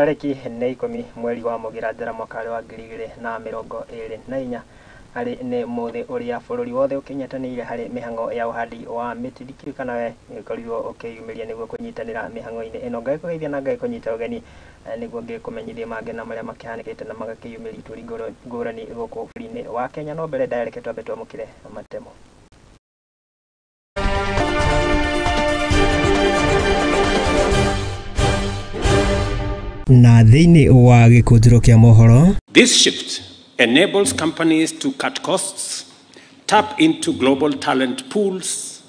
tariki nĩ 10 mweri wa Mũgira njara mwaka wa 2024 ari nĩ mũthĩ ũrĩa bũrũri wothe ũkinyitanĩire harĩ mĩhango ya ũhandi wa mĩtĩ ndikirikana we nĩkorirwo ũkĩyumĩria nĩguo kũnyitanĩra mĩhango-inĩ ĩno ngagĩkũgeithia na ngagĩkũnyita ũgeni nĩguo ngĩkũmenyithie mangĩ na marĩa makĩhanĩkĩte na magakĩyumĩria itũri ngũrani gũkũ bũrũri-inĩ wa Kenya. No mbere ndareke twambe twamũkĩre matemo. Na thĩinĩ wa gĩkũnjĩro kĩa mohoro, this shift enables companies to cut costs, tap into global talent pools,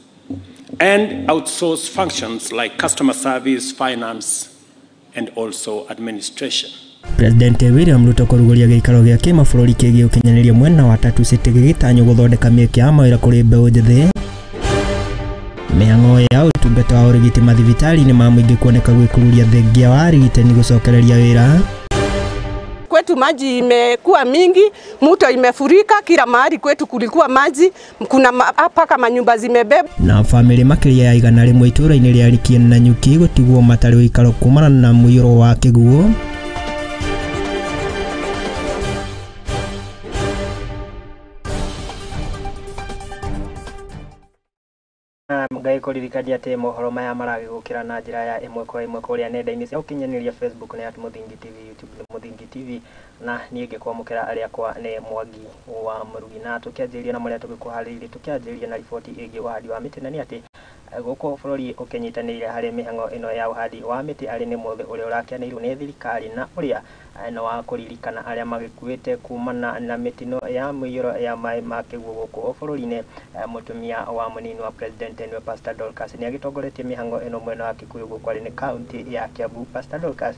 and outsource functions like customer service, finance, and also administration. President William Ruto kũrugũria gĩikaro gĩa kĩmabũrũri kĩgiĩ ũkinyanĩria mwena wa Tatu City gĩgĩtanywo gũthondeka mĩeke ya mawĩra kũrĩ mbeũ njĩthĩ. Mĩhang'o ya ũtungata wa ũrigiti mathibitarĩ-inĩ ma mũingĩ kuoneka gwĩkururia thengia wa arigitani gũcokereria wĩra. Kwetu maji imekuwa mingi, mto imefurika, kila mahali kwetu kulikuwa maji, kuna paka manyumba zimebeba. Na family makĩria ya 100 itũra-inĩ rĩa Rikieni na Nyuki gũtigwo matarĩ ũikaro kumana na mũiyũro wa kĩguũ. Ngagĩkũririkania atĩ mohoro maya maragĩgũkĩra na njĩra ya ĩmwe kwa ĩmwe kũrĩa nenda-inĩ cia ũkinyanĩria Facebook na Mũthingi TV, YouTube na Mũthingi TV, na niĩ ngĩkwamũkĩra arĩa kwa nĩ Mwangi wa Mũrugi, na tũkĩanjĩrĩria na marĩa tũgĩkũharĩirie tũkĩanjĩrĩria na riboti ĩgiĩ ũhandi wa mĩtĩ, na nĩ atĩ gũkũ bũrũri ũkĩnyitanĩire harĩ mĩhang'o ĩno ya ũhandi wa mĩtĩ arĩ nĩ mũthĩ ũrĩa ũrakĩanĩirwo nĩ thirikari na ũrĩa no wa kũririkana arĩa magĩkuĩte kumana na mĩtino ya mũiyũro ya maĩ ma kĩguũ gũkũ bũrũri-inĩ. Mũtumia wa mũnini wa president nĩwe Pastor Dorcas nĩ agĩtongoretie mĩhang'o ĩno mwena wa Kikuyu gũkũ arĩ nĩ kaunti ya Kiambu. Pastor Dorcas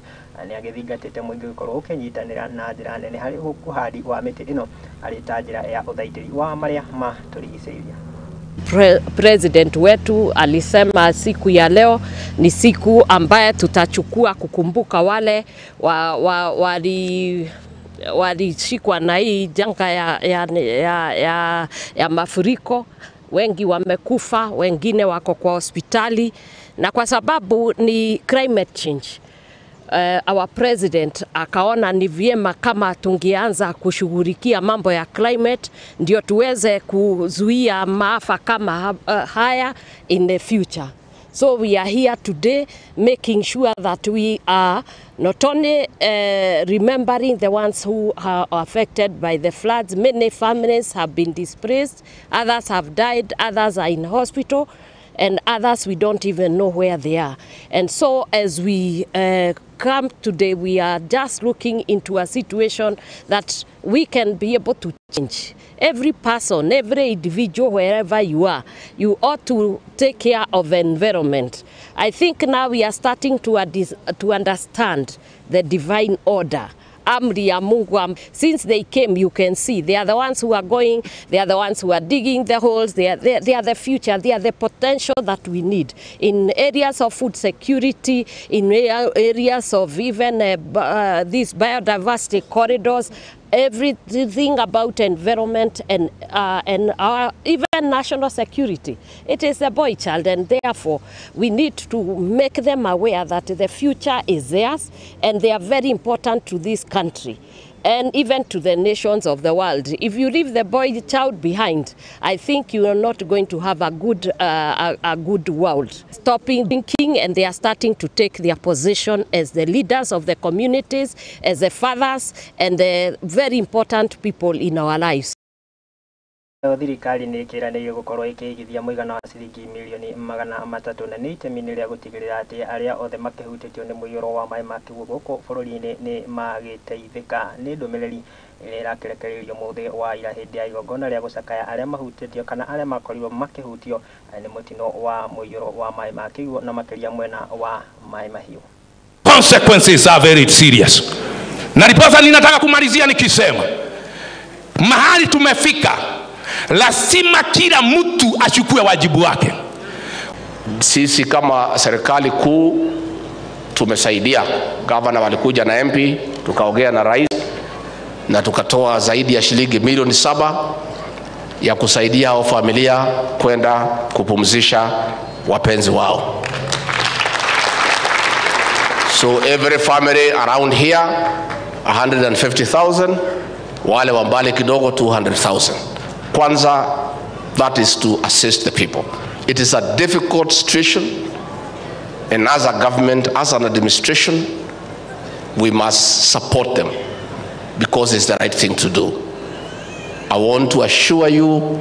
nĩ agĩthingatĩte mũingĩ gũkorwo ũkĩnyitanĩra na njĩra nene harĩ ũhandi wa mĩtĩ ĩno arĩ ta njĩra ya ũthaitĩri wa marĩa matũrigicĩirie. President wetu alisema siku ya leo ni siku ambaye tutachukua kukumbuka wale walishikwa na hii janga ya mafuriko. Wengi wamekufa, wengine wako kwa hospitali, na kwa sababu ni climate change. Our president akaona ni vyema kama tungeanza kushughulikia mambo ya climate ndio tuweze kuzuia maafa kama haya in the future. So we are here today making sure that we are not only remembering the ones who are affected by the floods. Many families have been displaced, others have died, others are in hospital, and others we don't even know where they are. And so as we come today, we are just looking into a situation that we can be able to change. Every person, every individual, wherever you are, you ought to take care of the environment. I think now we are starting to understand the divine order. Amri ya Mungu. Since they came, you can see they are the ones who are going, they are the ones who are digging the holes, they are the future, they are the potential that we need in areas of food security, in areas of even these biodiversity corridors. Everything about environment and our even national security. It is a boy child, and therefore we need to make them aware that the future is theirs and they are very important to this country and even to the nations of the world. If you leave the boy child behind, I think you are not going to have a good world. Stopping thinking, and they are starting to take their position as the leaders of the communities, as the fathers, and the very important people in our lives. Thirikari nĩ ĩkĩranĩire gũkorwo ĩkĩigithia mũigana wa ciringi mirioni 300 na nĩ itemi rĩa gũtigĩrĩra atĩ arĩa othe makĩhutĩtio nĩ mũiyũro wa maĩ ma kĩguũ gũkũ bũrũri-inĩ nĩ magĩteithĩka. Nĩ ndũmĩrĩri ĩrĩa ĩrakĩrekereirio mũthĩ wa ira hĩndĩ ya igongona rĩa gũcakaya arĩa mahutĩtio kana arĩa makorirwo makĩhutio nĩ mũtino wa mũiyũro wa maĩ ma kĩguũ na makĩria mwena wa maĩ mahiũ. Consequences are very serious. Na ndiposa ninataka kumalizia nikisema mahali tumefika, lazima kila mtu achukue wajibu wake. Sisi kama serikali kuu tumesaidia, gavana walikuja na MP, tukaongea na rais na tukatoa zaidi ya shilingi milioni 7 ya kusaidia hao familia kwenda kupumzisha wapenzi wao. So every family around here 150,000, wale wa mbali kidogo 200,000. Kwanza, that is to assist the people. It is a difficult situation, and as a government, as an administration, we must support them because it's the right thing to do. I want to assure you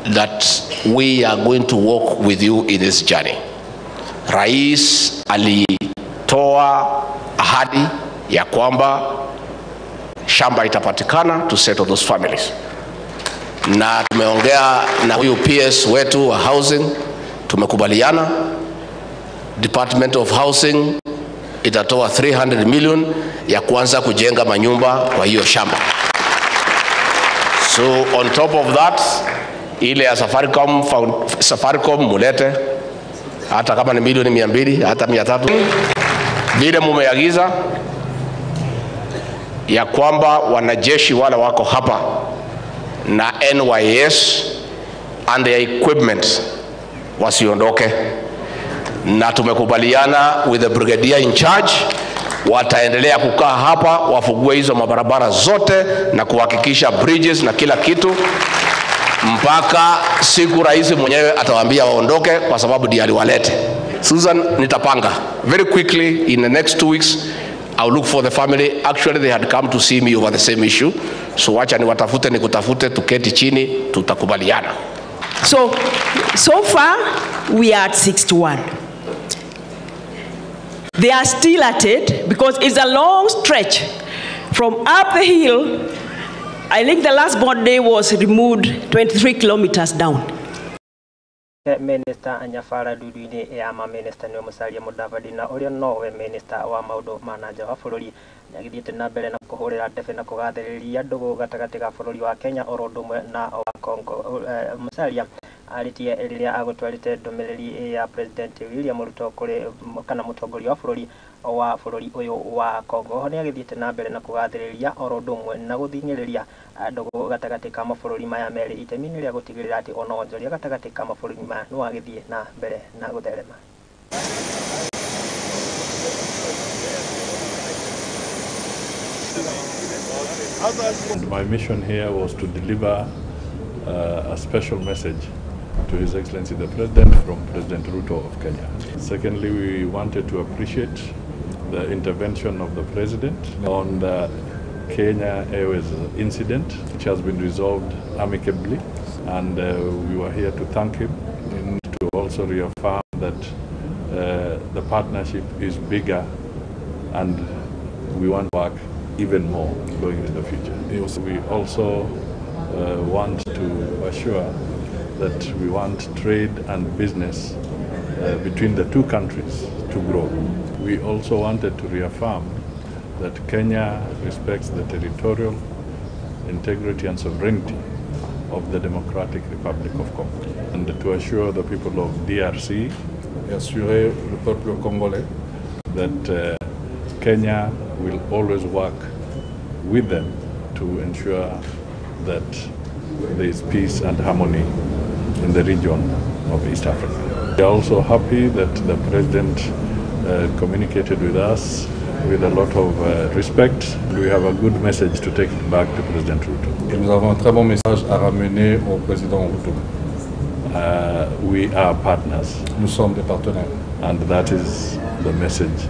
that we are going to walk with you in this journey. Rais alitoa ahadi ya kwamba shamba itapatikana to settle those families. Na tumeongea na huyu PS wetu wa housing, tumekubaliana Department of Housing itatoa 300 million ya kuanza kujenga manyumba kwa hiyo shamba. So on top of that, ile ya Safaricom mulete hata kama ni milioni 200 hata 300 vile mumeagiza ya kwamba wanajeshi wale wako hapa na NYS and their equipment wasiondoke, na tumekubaliana with the brigadier in charge wataendelea kukaa hapa wafugue hizo mabarabara zote na kuhakikisha bridges na kila kitu mpaka siku rais mwenyewe atawaambia waondoke kwa sababu ndiye aliwalete. Susan, nitapanga very quickly in the next 2 weeks. I'll look for the family. Actually, they had come to see me over the same issue. So wacha niwatafute nikutafute, tuketi chini, tutakubaliana. So far we are at 61. They are still at it because it's a long stretch from up the hill. I think the last board day was removed 23 kilometers down. Minister Anyafara Duduine ama Minister ni Musalia Mudavadi na uria nowe Minister wa maundu manager wa bururi nyagithite na mbere na kuhurira ndefe na kugathiriria ndugu gatagati ga bururi wa Kenya orondumwe na wa Congo. Musalia aritie riria agutwarite ndumiriri ya President William Ruto kuri kana mutongoria wa bururi uyu wa Congo ni agithite na mbere na kugathiriria orondumwe na guthinyiriria ndugu gatagati ka mabũrũri maya meri itemi ni ria gutigirira ati ona wonjoria gatagati ka mabũrũri maya no agithie na mbere na gutherema. My mission here was to deliver a special message to His Excellency the President from President Ruto of Kenya. Secondly, we wanted to appreciate the intervention of the President on the Kenya Airways incident, which has been resolved amicably, and we were here to thank him and to also reaffirm that the partnership is bigger and we want to work even more going into the future. We also want to assure that we want trade and business between the two countries to grow. We also wanted to reaffirm that Kenya respects the territorial integrity and sovereignty of the Democratic Republic of Congo, and to assure the people of DRC, assurer le peuple congolais, that Kenya will always work with them to ensure that there is peace and harmony in the region of East Africa. We are also happy that the President communicated with us with a lot of respect. We have a good message to take back to President Ruto. Et nous avons un très bon message à ramener au président Ruto. We are partners. Nous sommes des partenaires. And that is the message.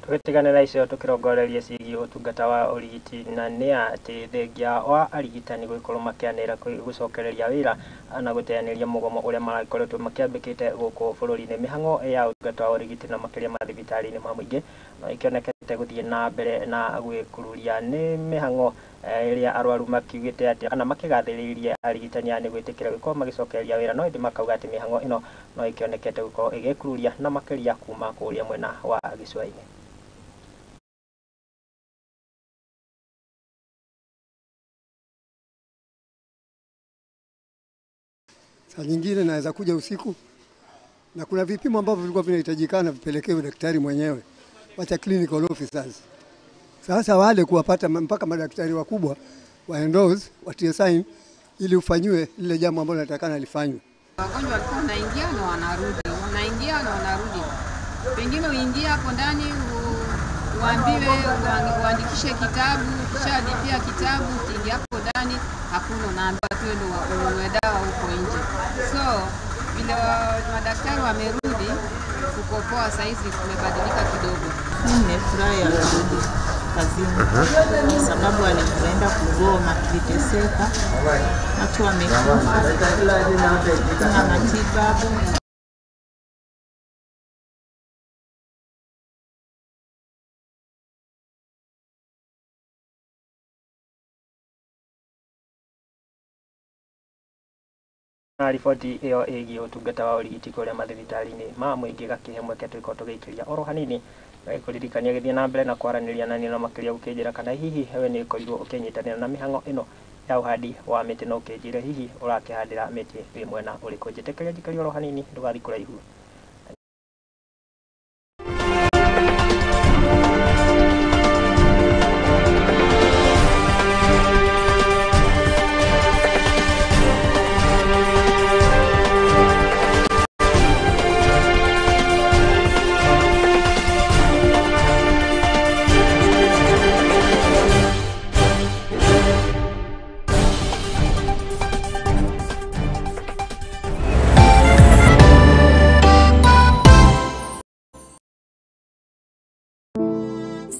Tukitiganira icio tukirongoreria cigi utungata wa urigiti na ni ati thengia wa arigitani gukorwo makianira gucokereria wira na guteaniria mugomo uria maragikoretwo makiambikite guku bururi-ini mihango ya utungata wa urigiti na makiria ma thibitari-ini ma muingi no ikionekete guthie na mbere na gwikururia ni mihango iria arwaru makiugite ati kana makigathiririe arigitani ani gwitikira gukorwo magicokereria wira no indi makauga ati mihango ino no ikionekete gukorwo igikururia na makiria kuma kuria mwena wa gicua-ini. Saa nyingine naweza kuja usiku na kuna vipimo ambavyo vilikuwa vinahitajikana vipelekewe daktari mwenyewe, wacha clinical officers. Sasa wale kuwapata mpaka madaktari wakubwa wa endorse watie sign ili ufanywe lile jambo ambalo natakana lifanywe. Wagonjwa walikuwa wanaingia na wanarudi, wanaingia na wanarudi. Pengine uingie hapo ndani uambiwe uandikishe kitabu, kisha lipia kitabu, ukiingia hapo ndani hakuna, unaambiwa tu ndio ununue dawa huko nje. So vile madaktari wamerudi, kukopoa saizi kumebadilika kidogo. Nimefurahi kurudi kazini kwa sababu alipoenda kugoma tuliteseka, watu wamekufa na matibabu. Na riboti ĩyo ĩgiĩ ũtungata wa ũrigiti kũrĩa mathibitarĩ-inĩ ma mũingĩ gakihe mweke twĩko tũgĩikĩria oro hanini gĩkũririkania gĩthiĩ na mbere na kwaranĩria na niĩ na makĩria gũkĩnjĩra kana hihi we nĩ ũkorirwo ũkĩnyitanĩra na mĩhang'o ĩno ya ũhandi wa mĩtĩ na ũkĩnjĩre hihi ũrakĩhandĩra mĩtĩ wĩ mwena ũrĩkũ. Njĩtĩkĩria njikarie oro hanini ndũgathiĩ kũraihu.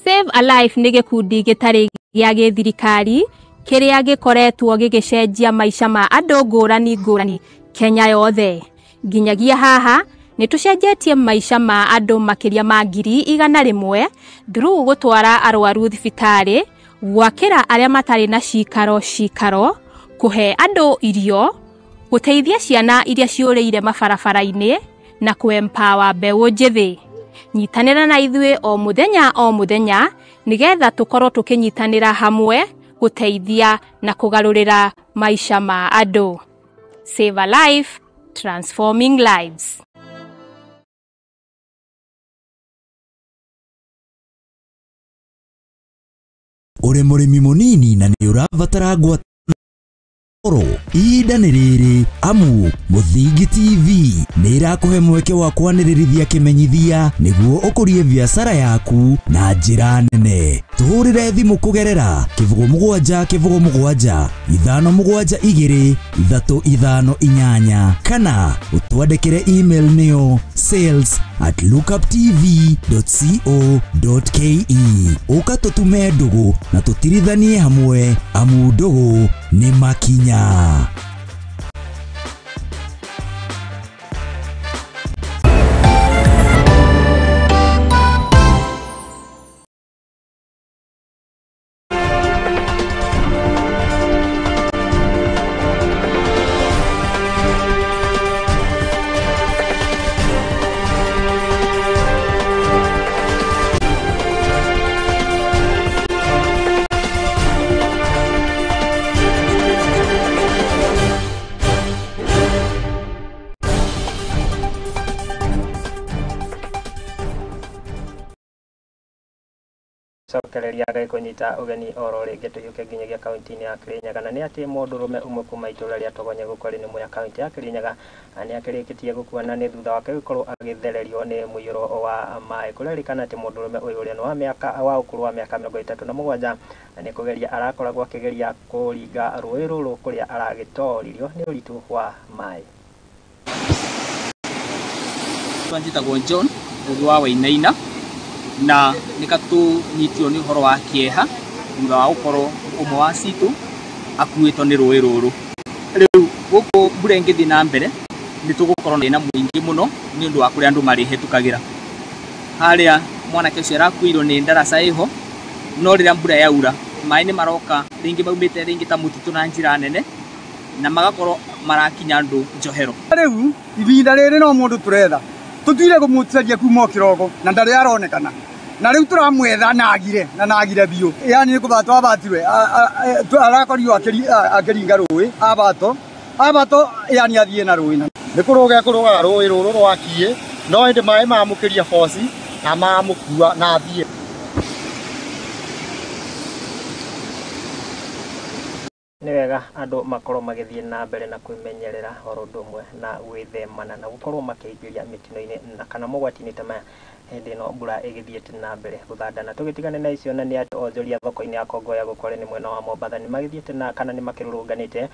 Save a Life nĩ gĩkundi gĩtarĩ gĩa gĩthirikari kĩrĩa gĩkoretwo gĩgĩcenjia maica ma andũ ngũrani Kenya yothe. Nginyagia haha nĩ tũcenjetie maica ma andũ makĩria ma 100,000 through gũtwara arwaru thibitarĩ, gwakĩra arĩa matarĩ na cikaro, kũhe andũ irio, gũteithia ciana iria ciũrĩire mabarabara-inĩ na kũ-empower mbeũ njĩthĩ. Nyitanĩra na ithuĩ o mũthenya nĩgetha tũkorwo tũkĩnyitanĩra hamwe gũteithia na kũgarũrĩra maica ma andũ. Save a Life, transforming lives. Uri mũrĩmi mũnini na nĩ ũrabatara ngwatanĩro ihinda nĩ rĩrĩ, amu Mũthingi TV nĩ ĩrakũhe mweke wa kwanĩrĩrithia kĩmenyithia nĩguo ũkũrie biacara yaku na njĩra nene. Tũhũrĩre thimũ kũgerera 0777 572 358 kana ũtwandĩkĩre email nĩyo sales@lookuptv.co.ke. Ũka tũtume ndũgũ na tũtirithanie hamwe, amu ndũgũ nĩ makinya. cokereria ngai kunyita ugeni oro rĩngĩ tũhiũke nginyagia kaunti-inĩ ya Kirinyaga, na nĩ atĩ mũndũrũme ũmwe kuma itũra rĩa Togonye gũkũ arĩ nĩmwe ya kaunti ya Kirinyaga nĩ akĩrĩkĩtie gũkua na nĩ thutha wake gũkorwo agĩthererio nĩ mũiyũro wa maĩ. Kũrerĩkana atĩ mũndũrũme ũyũ ũrĩa nĩ wa ũkũrũ wa mĩaka 37 nĩ kũgeria arakoragwo akĩgeria kũringa rũĩ rũrũ kũrĩa aragĩtoririo nĩ ũritũ wa maĩ. Njĩtagwo John ũgĩ wa Wainaina na nikatunyitio ni uhoro wa kieha thutha wa gukorwo umwe wa citu akuĩtwo nĩ rũĩ rũrũ. Rĩu gũkũ mbura ĩngĩthiĩ na mbere nĩ tũgũkorwo na mũingĩ mũno nĩ ũndũ wa kũrĩa andũ marĩhĩtũkagĩra. Harĩa mwanake ũcio arakuirwo nĩ ndaraca ĩho, no rĩrĩa mbura yaura maĩ nĩ maroka rĩngĩ maumĩte rĩngĩ ta mũtitũ na njĩra nene na magakorwo marakinya andũ njohero. Rĩu ihinda rĩrĩ no mũndũ tũretha tutuire kũmũtĩria kuma kĩroko na ndarĩ aronekana, na rĩu tũramwetha nagire biũ. Yani nĩkũbatwo abatirwe arakorirwo akĩringa rũĩ abato yani athiĩ na rũĩ. Nĩkũrũga rũĩ rũrũ rwakiĩ no ĩndĩ maĩ mamũkĩria boci na mamũkua na athiĩ. nĩ wega andũ makorwo magĩthiĩ na mbere na kwĩmenyerera oro ndũmwe na gwĩthemana na gũkorwo makĩingĩria mĩtino-inĩ na kana mogwati-inĩ ta maya hĩndĩ ĩno mbura ĩgĩthiĩte na mbere gũthandana. Tũgĩtigane na icio, na nĩ atĩ onjoria thoko-inĩ ya Kongoya Gũkũrĩ mwena wa Mombatha nĩ magĩthiĩte na kana nĩ makĩrũrũnganĩte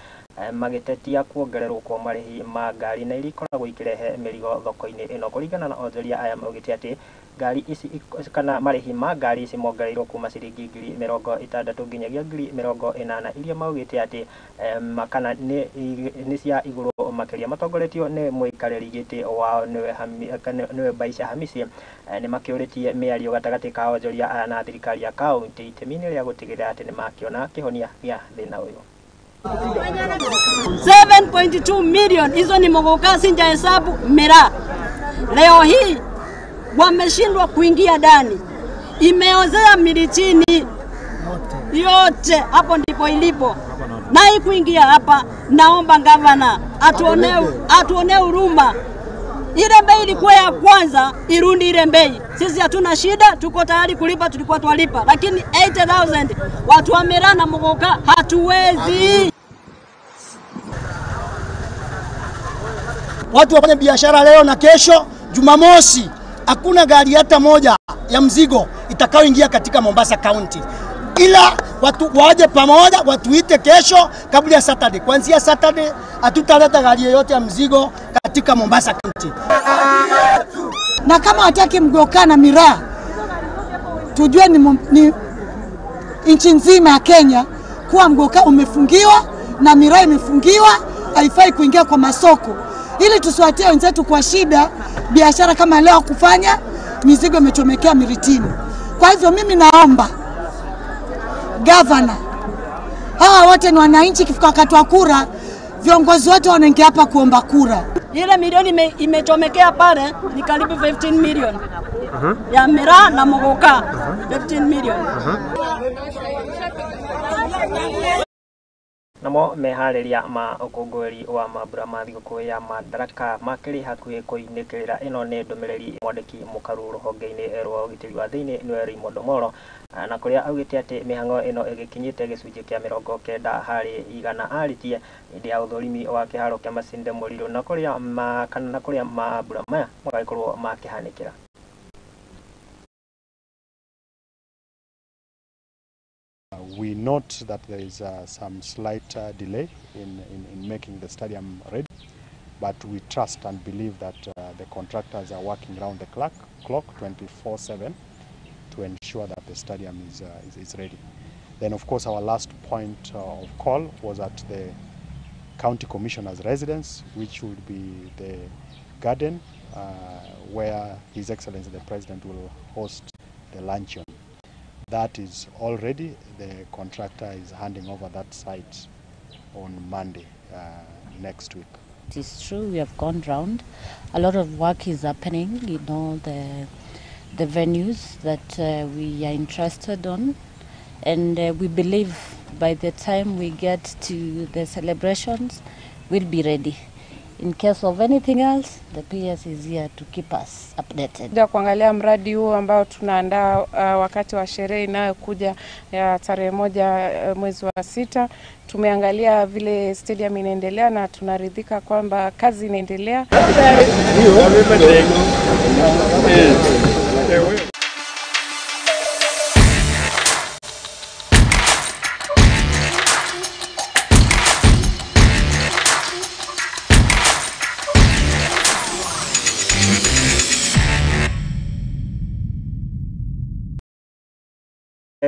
magĩtetia kuongererwo kwa marĩhi ma ngari na iria ikoragwo ikĩrehe mĩrigo thoko-inĩ ĩno. Kũringana na onjoria aya maugĩte atĩ ngari ici kana marĩhi ma ngari ici mongereirwo kuma ciringi 60,000 nginyagia 80,000 iria maugĩte atĩ kana nĩ cia igũrũ makĩria. Matongoretio nĩ mũikarĩri gĩtĩ wao nĩwe Baisha Hamisi nĩ makĩũrĩtie mĩario gatagatĩ ka onjoria aya na thirikari ya kaunti itemi-inĩ rĩa gũtigĩrĩra atĩ nĩ makĩona kĩhonia gĩa thĩna ũyũ. 7.2 million hizo ni Mogoka, sijahesabu miraa. Leo hii wameshindwa kuingia ndani, imeozea Miritini yote, hapo ndipo ilipo na hii kuingia hapa. Naomba gavana atuonee huruma. Ile bei ilikuwa ya kwanza, irundi ile bei. Sisi hatuna shida, tuko tayari kulipa, tulikuwa twalipa, lakini 80,000 watu wa miraa na Mogoka hatuwezi. Watu wafanye biashara leo na kesho. Jumamosi hakuna gari hata moja ya mzigo itakayoingia katika Mombasa County, ila watu waje pamoja, watuite kesho kabla ya Saturday. Kuanzia Saturday hatutaleta gari yoyote ya mzigo katika Mombasa County. Na kama hataki Mogoka na miraa, tujue ni nchi nzima ya Kenya kuwa Mogoka umefungiwa na miraa imefungiwa, haifai kuingia kwa masoko, ili tusiwatie wenzetu kwa shida biashara kama leo kufanya mizigo imechomekea Miritini. Kwa hivyo mimi naomba governor, hawa wote ni wananchi, kifika wakati wa kura viongozi wote wanaingia hapa kuomba kura. Ile milioni imechomekea pale ni karibu 15 million ya miraa na Mogoka. 15 million. Namo meharĩria ma ũkũngũĩri wa mambura ma thigũkũ ya Madaraka makĩrĩ hakuhĩ kũinĩkĩrĩra. Ĩno nĩ ndũmĩrĩri mwandĩki mũkaru rũhonge-inĩ rwa ũgitĩri wa thĩinĩ nĩwe Raymond Omolo, na kũrĩa augĩte atĩ mĩhang'o ĩno ĩgĩkinyĩte gĩcunjĩ kĩa 90 harĩ 100 aritie hĩndĩ ya ũthũrimi wa kĩharo kĩa Masinde Muliro na kũrĩa mambura maya magagĩkorwo makĩhanĩkĩra. We note that there is some slight delay in making the stadium ready, but we trust and believe that the contractors are working around the clock 24/7 to ensure that the stadium is ready. Then of course our last point of call was at the County Commissioner's residence, which would be the garden where His Excellency the President will host the luncheon. That is already, the contractor is handing over that site on Monday next week. It is true, we have gone round. A lot of work is happening in all the venues that we are interested on, and we believe by the time we get to the celebrations, we'll be ready. In case of anything else, the PS is here to keep us updated. Ndio kuangalia mradi huu ambao tunaandaa wakati wa sherehe inayokuja ya tarehe 1 mwezi wa 6. Tumeangalia vile stadium inaendelea na tunaridhika kwamba kazi inaendelea.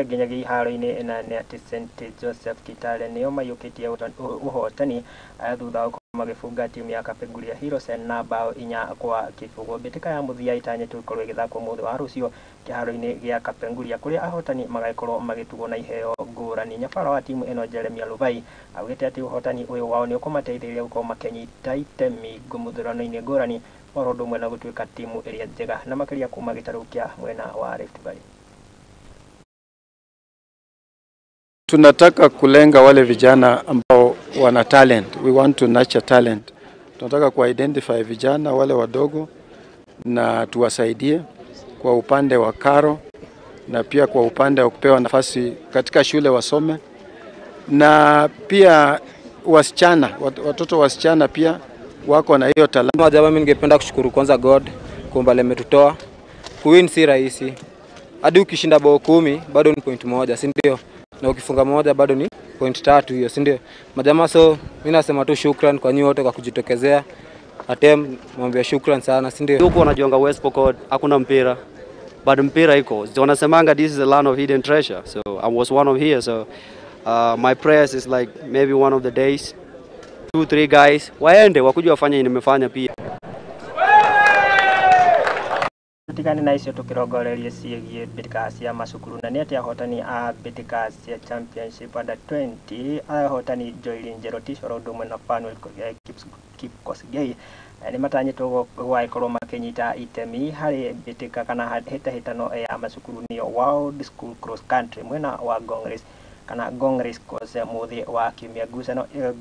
Nginyagia iharo-inĩ na nĩ atĩ St Joseph Kitale nĩo maiyũkĩtie ũhotani thutha wa magĩbunga timu ya Kapenguria Heroes na bao 4-0. Mbĩtĩka ya mũthia itanyĩtwo ikorwo igĩthakwo mũthĩ wa rũciũ kĩharo-inĩ gĩa Kapenguria, kũrĩa ahotani magagĩkorwo magĩtugwo na iheo ngũrani. Nyabara wa timu ĩno Jeremia Luvai augĩte atĩ ũhotani ũyũ wao nĩ ũkũmateithĩrĩria gũkorwo makĩnyita itemi mũthurano-inĩ ngũrani oro ũndũ ũmwe na gũtuĩka timu ĩrĩa njega na makĩria kuma gĩtarũ kĩa mwena wa Rift Valley. Tunataka kulenga wale vijana ambao wana talent. We want to nurture talent. Tunataka ku-identify vijana wale wadogo na tuwasaidie kwa upande wa karo na pia kwa upande wa kupewa nafasi katika shule wasome na pia wasichana, watoto wasichana pia wako na hiyo talanta. Jambo mimi ningependa kushukuru kwanza God kwa mbali ametutoa. Kuwin si rahisi. Hadi ukishinda bao 10 bado ni point moja, si ndio? Na ukifunga moja bado ni point 3 hiyo, si ndio? Majamaa, so mimi nasema tu shukran kwa nyinyi wote kwa kujitokezea. Atem mwambie shukran sana, si ndio? Huko wanajiunga West Pokot, hakuna mpira. But mpira iko. Wanasemanga this is the land of hidden treasure. So I was one of here, so my prayers is like maybe one of the days 2-3 guys waende wakuja wafanye nimefanya pia. Tutikane na icio tukirongoreria ciĩgie mbĩtĩka cia macukuru na nĩ atĩ ahotani a mbĩtĩka cia championship under 20 ahotani Joylin Njeroti ũndũ ũmwe na Fanuel Kipkosgei nĩ matanyĩtwo gũgĩkorwo makĩnyita itemi harĩ mbĩtĩka kana hĩtahĩtano ya macukuru nĩyo World School Cross Country mwena wa Gongres kana Gongres course mũthĩ wa kiumia.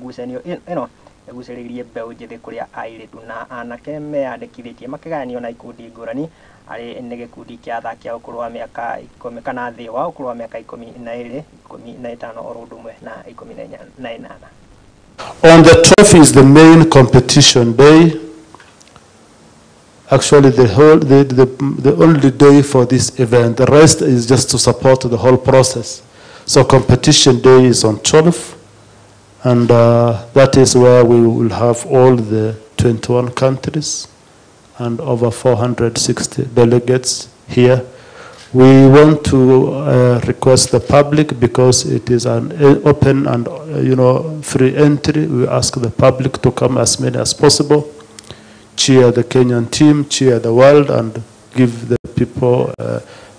Ngucanio ĩno ĩgucĩrĩirie mbeũ njĩthĩ kũrĩa airĩtu na anake meyandĩkithĩtie makĩgayanio na ikundi ngũrani arĩ nĩ gĩkundi kĩa athaki a ũkũrũ wa mĩaka 10 kana thĩ wa ũkũrũ wa mĩaka 12, 15 ũndũ ũmwe na 18. On the trophy is the main competition day. Actually, the only day for this event. The rest is just to support the whole process. So competition day is on 12, and that is where we will have all the 21 countries and over 460 delegates here. We want to request the public, because it is an open and free entry. We ask the public to come as many as possible, cheer the Kenyan team, cheer the world, and give the people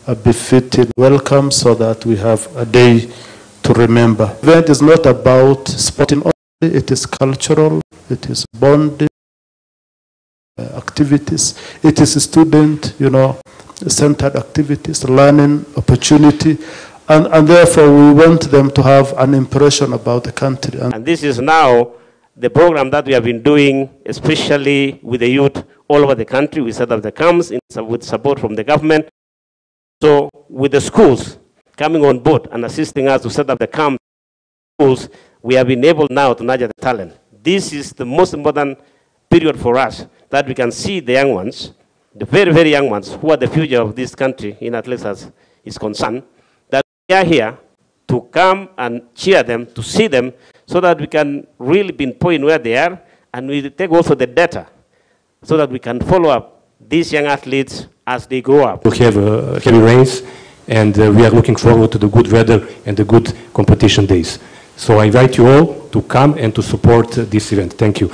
a befitting welcome, so that we have a day to remember. The event is not about sporting only, it is cultural, it is bonding activities, it is student, centered activities, learning opportunity, and therefore we want them to have an impression about the country. And this is now the program that we have been doing, especially with the youth all over the country. We set up the camps with support from the government. So with the schools coming on board and assisting us to set up the camp schools, we have been able now to nurture the talent. This is the most important period for us, that we can see the young ones, the very, very young ones, who are the future of this country in athletics as is concerned, that we are here to come and cheer them, to see them, so that we can really pinpoint where they are, and we take also the data, so that we can follow up these young athletes as they grow up. We have heavy rains, and we are looking forward to the good weather and the good competition days. So I invite you all to come and to support this event. Thank you.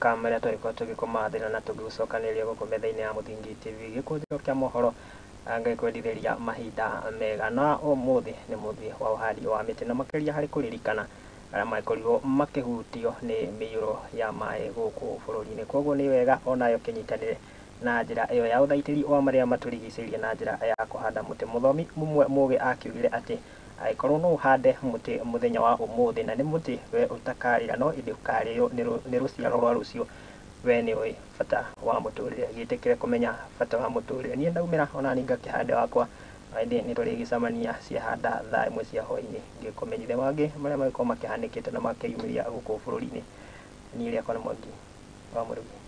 Kamera tulikuwa tukikomathira na tugicokanĩria gũkũ metha-inĩ ya Mũthingi TV gĩkũnjĩro kĩa mohoro ngĩkwendithĩria mahinda mega na ũmũthĩ nĩ mũthĩ wa ũhandi wa mĩtĩ na makĩria harĩ kũririkana arĩa makorirwo makĩhutio nĩ mĩiyũro ya maĩ gũkũ bũrũri-inĩ. Koguo nĩ wega onayo kĩnyitanĩre na njĩra ĩyo ya ũthaitĩri wa marĩa matũrigicĩirie na njĩra ya kũhanda mũtĩ. Mũthomi mũmwe mũgĩ akiugire atĩ angĩkorwo no ũhande mũtĩ mũthenya wa ũmũthĩ na nĩ mũtĩ we ũtakarĩra no ĩndĩ ũkarĩo nĩ rũciaro rwa rũciũ, we nĩ ũĩ bata wa mũtũrĩre. Gĩtĩkĩre kũmenya bata wa mũtũrĩre. Niĩ ndaumĩra ona nĩ ngakĩhande wakwa, ĩndĩ nĩ tũrĩgĩcemania ciahanda thaa ĩmwe cia hwaĩ-inĩ ngĩkũmenyithia mangĩ marĩa magĩkorwo makĩhanĩkĩte na makĩyumĩria gũkũ bũrũri-inĩ. Niĩ rĩakwa nĩ Mwangi wa Mũrugi.